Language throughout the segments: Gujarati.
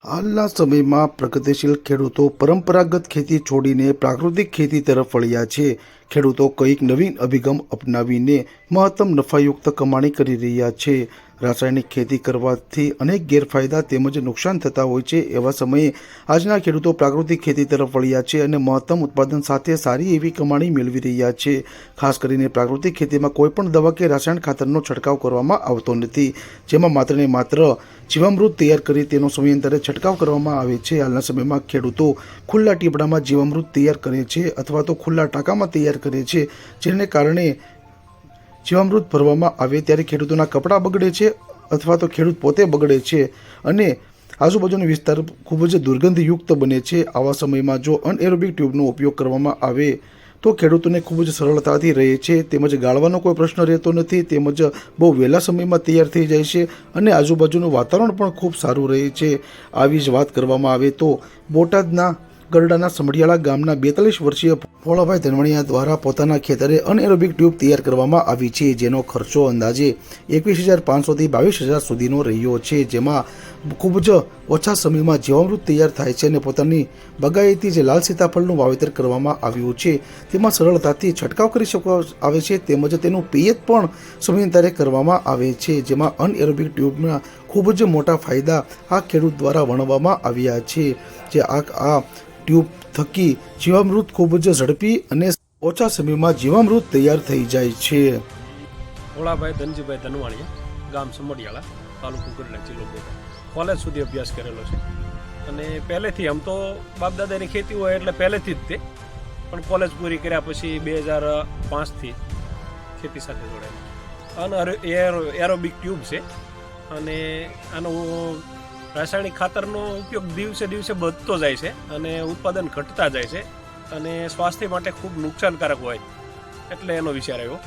હાલના સમયમાં પ્રગતિશીલ ખેડૂતો પરંપરાગત ખેતી છોડીને પ્રાકૃતિક ખેતી તરફ વળ્યા છે. ખેડૂતો કંઈક નવીન અભિગમ અપનાવીને મહત્તમ નફાયુક્ત કમાણી કરી રહ્યા છે. રાસાયણિક ખેતી કરવાથી અનેક ગેરફાયદા તેમજ નુકસાન થતા હોય છે. એવા સમયે આજના ખેડૂતો પ્રાકૃતિક ખેતી તરફ વળ્યા છે અને મહત્તમ ઉત્પાદન સાથે સારી એવી કમાણી મેળવી રહ્યા છે. ખાસ કરીને પ્રાકૃતિક ખેતીમાં કોઈપણ દવા કે રાસાયણ ખાતરનો છંટકાવ કરવામાં આવતો નથી, જેમાં માત્ર ને માત્ર જીવામૃત તૈયાર કરી તેનો સમયાંતરે છંટકાવ કરવામાં આવે છે. હાલના સમયમાં ખેડૂતો ખુલ્લા ટીપડામાં જીવામૃત તૈયાર કરે છે અથવા તો ખુલ્લા ટાંકામાં તૈયાર કરે છે, જેને કારણે જીવામૃત ભરવામાં આવે ત્યારે ખેડૂતોના કપડાં બગડે છે અથવા તો ખેડૂત પોતે બગડે છે અને આજુબાજુનો વિસ્તાર ખૂબ જ દુર્ગંધયુક્ત બને છે. આવા સમયમાં જો અનએરોબિક ટ્યુબનો ઉપયોગ કરવામાં આવે તો ખેડૂતોને ખૂબ જ સરળતાથી રહે છે, તેમજ ગાળવાનો કોઈ પ્રશ્ન રહેતો નથી, તેમજ બહુ વહેલા સમયમાં તૈયાર થઈ જાય છે અને આજુબાજુનું વાતાવરણ પણ ખૂબ સારું રહે છે. આવી જ વાત કરવામાં આવે તો બોટાદના ગરડાના સમઢિયાળા ગામના 42 વર્ષીય ભોળાભાઈ ધનવણિયા દ્વારા પોતાના ખેતરે અનએરોબિક ટ્યુબ તૈયાર કરવામાં આવી છે, જેનો ખર્ચો અંદાજે 21,500 થી 22,000 સુધીનો રહ્યો છે, જેમાં ખૂબ જ ઓછા સમયમાં જીવામૃત તૈયાર થાય છે અને પોતાની બગાયતી જે લાલ સીતાફળનું વાવેતર કરવામાં આવ્યું છે તેમાં સરળતાથી છંટકાવ કરી શકવામાં આવે છે, તેમજ તેનું પિયત પણ સમયાંતરે કરવામાં આવે છે, જેમાં અનએરોબિક ટ્યુબના ખૂબ જ મોટા ફાયદા આ ખેડૂત દ્વારા વર્ણવવામાં આવ્યા છે. જે આ ટ્યુબ થકી જીવામૃત ખૂબ જ ઝડપી અને ઓછા સમયમાં જીવામૃત તૈયાર થઈ જાય છે. ભોળાભાઈ ધનજીભાઈ ધનવાણીયા, ગામ સમઢિયાળા, તાલુકો ગઢડા, જિલ્લો બોટાદ. કોલેજ સુધી અભ્યાસ કરેલો છે અને પહેલેથી આમ તો બાપદાદાની ખેતી હોય એટલે પહેલેથી જ તે, પણ કોલેજ પૂરી કર્યા પછી 2005થી ખેતી સાથે જોડાયેલો. એરોબિક ટ્યુબ છે અને આનો રાસાયણિક ખાતરનો ઉપયોગ દિવસે દિવસે વધતો જાય છે અને ઉત્પાદન ઘટતા જાય છે અને સ્વાસ્થ્ય માટે ખૂબ નુકસાનકારક હોય, એટલે એનો વિચાર આવ્યો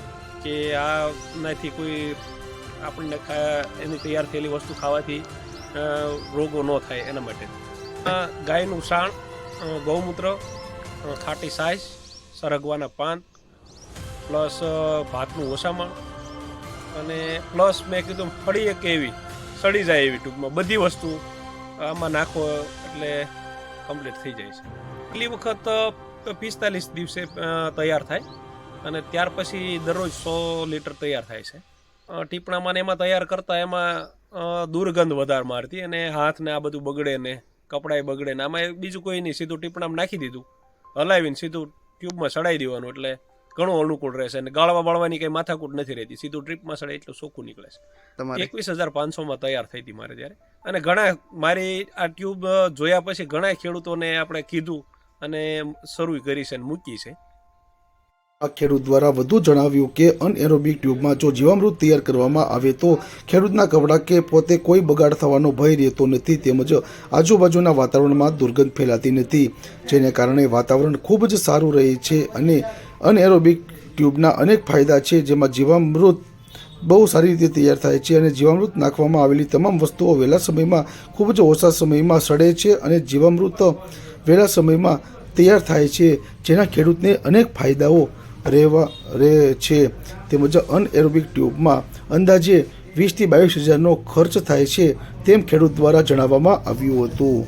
કે આનાથી કોઈ આપણને એની તૈયાર થયેલી વસ્તુ ખાવાથી રોગો ન થાય એના માટે ગાયનું સાણ, ગૌમૂત્ર, ખાટી છાશ, સરગવાના પાન, પ્લસ ભાતનું ઓસામણ અને પ્લસ મેં કીધું ફળી એક એવી સડી જાય એવી ટૂંકમાં બધી વસ્તુ આમાં નાખો એટલે કમ્પ્લીટ થઈ જાય છે. પહેલી વખત 45 દિવસે તૈયાર થાય અને ત્યાર પછી દરરોજ 100 લીટર તૈયાર થાય છે. ટીપણામાં એમાં તૈયાર કરતાં એમાં દુર્ગંધ વધારે મારતી અને હાથને આ બધું બગડે ને કપડાએ બગડે ને, આમાં બીજું કોઈ નહીં, સીધું ટીપણામાં નાખી દીધું, હલાવીને સીધું ટ્યુબમાં સડાઈ દેવાનું એટલે ઘણું અનુકૂળ રહેશે અને ગાળવા બાળવાની કંઈ માથાકૂટ નથી રહેતી, સીધું ટ્રીપમાં સડે એટલું ચોખ્ખું નીકળે છે. 21,500માં તૈયાર થઈ હતી મારે ત્યારે. અને ઘણા મારી આ ટ્યુબ જોયા પછી ઘણા ખેડૂતોને આપણે કીધું અને શરૂ કરી છે અને મૂકી છે. આ ખેડૂત દ્વારા વધુ જણાવ્યું કે અનએરોબિક ટ્યુબમાં જો જીવામૃત તૈયાર કરવામાં આવે તો ખેડૂતના કપડાં કે પોતે કોઈ બગાડ થવાનો ભય રહેતો નથી, તેમજ આજુબાજુના વાતાવરણમાં દુર્ગંધ ફેલાતી નથી, જેને કારણે વાતાવરણ ખૂબ જ સારું રહે છે. અને અનએરોબિક ટ્યુબના અનેક ફાયદા છે, જેમાં જીવામૃત બહુ સારી રીતે તૈયાર થાય છે અને જીવામૃત નાખવામાં આવેલી તમામ વસ્તુઓ વહેલા સમયમાં ખૂબ જ ઓછા સમયમાં સડે છે અને જીવામૃત વહેલા સમયમાં તૈયાર થાય છે, જેના ખેડૂતને અનેક ફાયદાઓ રહે છે. તેમજ અનએરોબિક ટ્યુબમાં અંદાજે 20,000 થી 22,000નો ખર્ચ થાય છે તેમ ખેડૂત દ્વારા જણાવવામાં આવ્યું હતું.